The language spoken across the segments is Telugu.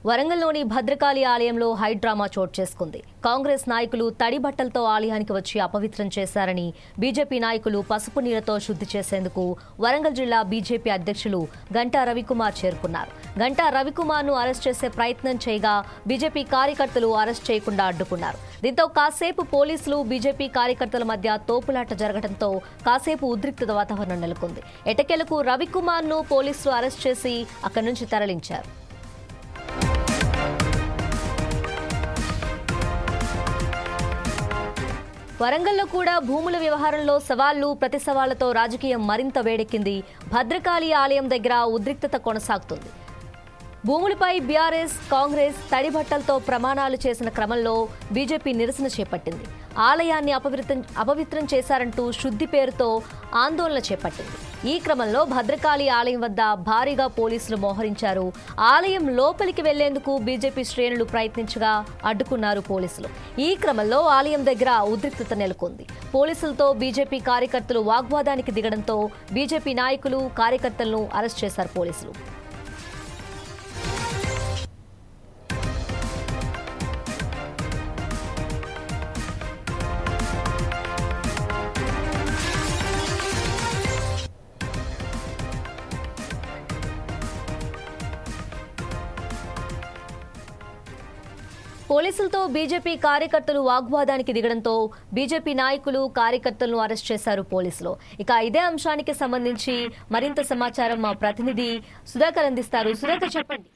వరంగల్లోని భద్రకాళి ఆలయంలో హైడ్రామా చోటు చేసుకుంది. కాంగ్రెస్ నాయకులు తడి బట్టలతో ఆలయానికి వచ్చి అపవిత్రం చేశారని బీజేపీ నాయకులు పసుపు నీళ్లతో శుద్ధి చేసేందుకు వరంగల్ జిల్లా బీజేపీ అధ్యక్షులు గంటా రవికుమార్ చేరుకున్నారు. గంటా రవికుమార్ను అరెస్ట్ చేసే ప్రయత్నం చేయగా బీజేపీ కార్యకర్తలు అరెస్ట్ చేయకుండా అడ్డుకున్నారు. దీంతో కాసేపు పోలీసులు బీజేపీ కార్యకర్తల మధ్య తోపులాట జరగడంతో కాసేపు ఉద్రిక్తత వాతావరణం నెలకొంది. ఎట్టకేలకు రవికుమార్ను పోలీసులు అరెస్ట్ చేసి అక్కడి నుంచి తరలించారు. వరంగల్లో కూడా భూముల వ్యవహారంలో సవాళ్లు ప్రతి సవాళ్లతో రాజకీయం మరింత వేడెక్కింది. భద్రకాళి ఆలయం దగ్గర ఉద్రిక్తత కొనసాగుతుంది. భూములపై బీఆర్ఎస్, కాంగ్రెస్ తడి బట్టలతో ప్రమాణాలు చేసిన క్రమంలో బీజేపీ నిరసన చేపట్టింది. ఆలయాన్ని అపవిత్రం చేశారంటూ శుద్ధి పేరుతో ఆందోళన చేపట్టింది. ఈ క్రమంలో భద్రకాళి ఆలయం వద్ద భారీగా పోలీసులు మోహరించారు. ఆలయం లోపలికి వెళ్లేందుకు బీజేపీ శ్రేణులు ప్రయత్నించగా అడ్డుకున్నారు పోలీసులు. ఈ క్రమంలో ఆలయం దగ్గర ఉద్రిక్తత నెలకొంది. పోలీసులతో బీజేపీ కార్యకర్తలు వాగ్వాదానికి దిగడంతో బీజేపీ నాయకులు, కార్యకర్తలను అరెస్ట్ చేశారు పోలీసులు. పోలీసులతో బీజేపీ కార్యకర్తలు వాగ్వాదానికి దిగడంతో బీజేపీ నాయకులు, కార్యకర్తలను అరెస్ట్ చేశారు పోలీసులు. ఇక ఇదే అంశానికి సంబంధించి మరింత సమాచారం మా ప్రతినిధి సుధాకర్ అందిస్తారు. సుధాకర్, చెప్పండి.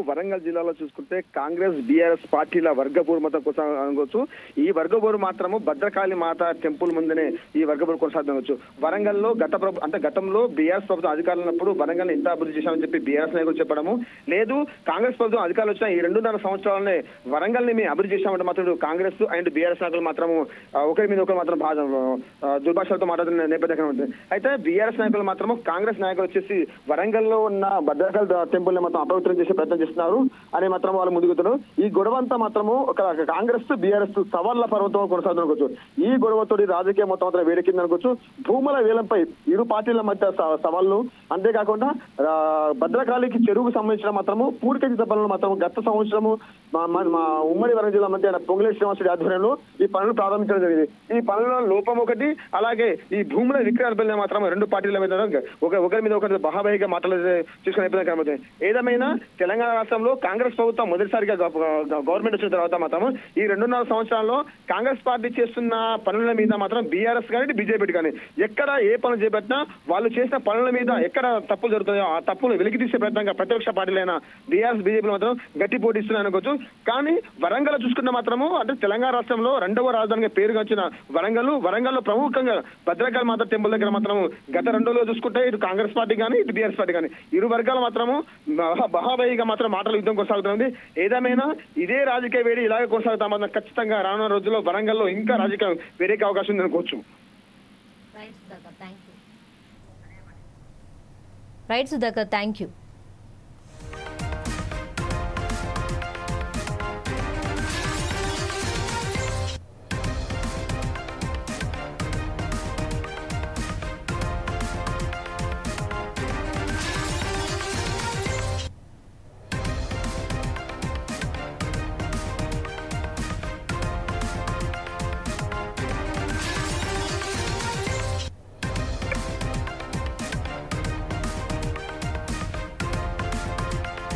వరంగల్ జిల్లాలో చూసుకుంటే కాంగ్రెస్, బీఆర్ఎస్ పార్టీల వర్గపూర్ మతం కొనసాగవచ్చు. ఈ వర్గపూర్ మాత్రము భద్రకాళి మాత టెంపుల్ ముందునే ఈ వర్గపూర్ కొనసాగవచ్చు. వరంగల్లో గతంలో బీఆర్ఎస్ ప్రభుత్వం అధికారులు ఉన్నప్పుడు వరంగల్ ఎంత అభివృద్ధి చేశామని చెప్పి బీఆర్ఎస్ నాయకులు చెప్పడము లేదు. కాంగ్రెస్ ప్రభుత్వం అధికారులు వచ్చిన ఈ 2.5 సంవత్సరాలనే వరంగల్ ని మేము అభివృద్ధి చేశామంటే మాత్రం కాంగ్రెస్ అండ్ బీఆర్ఎస్ నాయకులు మాత్రము ఒకరి మీద ఒకరు మాత్రం దుర్భాషలతో మాట్లాడుతున్న నేపథ్యం ఉంటుంది. అయితే బీఆర్ఎస్ నాయకులు మాత్రము కాంగ్రెస్ నాయకులు వచ్చేసి వరంగల్లో ఉన్న భద్రకాళి టెంపుల్ ని మాత్రం చేసే ప్రయత్నం చేస్తున్నారు అని మాత్రం వాళ్ళు ముందుకుతున్నారు. ఈ గొడవ అంతా మాత్రము ఒక కాంగ్రెస్, బీఆర్ఎస్ సవాళ్ల పర్వతం కొనసాగుతున్నవచ్చు. ఈ గొడవతో రాజకీయ మొత్తం మాత్రం వేడెక్కింది అనుకోవచ్చు. భూముల వేలంపై ఇరు పార్టీల మధ్య సవాళ్లు, అంతేకాకుండా భద్రకాళికి చెరువుకు సంబంధించిన మాత్రము పూడికచిత పనులు మాత్రం గత సంవత్సరము మా ఉమ్మడి వరంగల్ జిల్లా మధ్య పొంగులేటి శ్రీనివాసరెడ్డి ఆధ్వర్యంలో ఈ పనులు ప్రారంభించడం జరిగింది. ఈ పనుల లోపం ఒకటి, అలాగే ఈ భూముల విక్రయాలపై మాత్రం 2 పార్టీల మీద ఒకరి మీద ఒకరి బహాబాయిగా మాటలు తీసుకునే నేపథ్యం కనబడుతుంది. ఏదేమైనా తెలంగాణ రాష్ట్రంలో కాంగ్రెస్ ప్రభుత్వం మొదటిసారిగా గవర్నమెంట్ వచ్చిన తర్వాత మాత్రం ఈ 2.5 సంవత్సరాల్లో కాంగ్రెస్ పార్టీ చేస్తున్న పనుల మీద మాత్రం బీఆర్ఎస్ కానీ బీజేపీ కానీ ఎక్కడ ఏ పనులు చేపట్టినా వాళ్ళు చేసిన పనుల మీద ఎక్కడ తప్పులు జరుగుతాయో ఆ తప్పులు వెలికి తీసే ప్రయత్నంగా ప్రతిపక్ష పార్టీలైన బీఆర్ఎస్, బీజేపీలు మాత్రం గట్టి పోటీ ఇస్తున్నాయి అనుకోవచ్చు. కానీ వరంగల్ చూసుకున్న మాత్రము అంటే తెలంగాణ రాష్ట్రంలో 2వ రాజధానిగా పేరుగాంచిన వరంగల్లో ప్రముఖంగా భద్రకాళి మాత టెంపుల్ దగ్గర మాత్రం గత 2 రోజులు చూసుకుంటే ఇటు కాంగ్రెస్ పార్టీ కానీ ఇటు బీఆర్ఎస్ పార్టీ కానీ ఇరు వర్గాలు మాత్రము బహాబాయిగా మాత్రం మాటల యుద్ధం కొనసాగుతుంది. ఏదేమైనా ఇదే రాజకీయ వేడి ఇలాగే కొనసాగుతామన్న ఖచ్చితంగా రానున్న రోజుల్లో వరంగల్లో ఇంకా రాజకీయం వేరే అవకాశం ఉంది అనుకోవచ్చు. Right Sudhakar, thank you.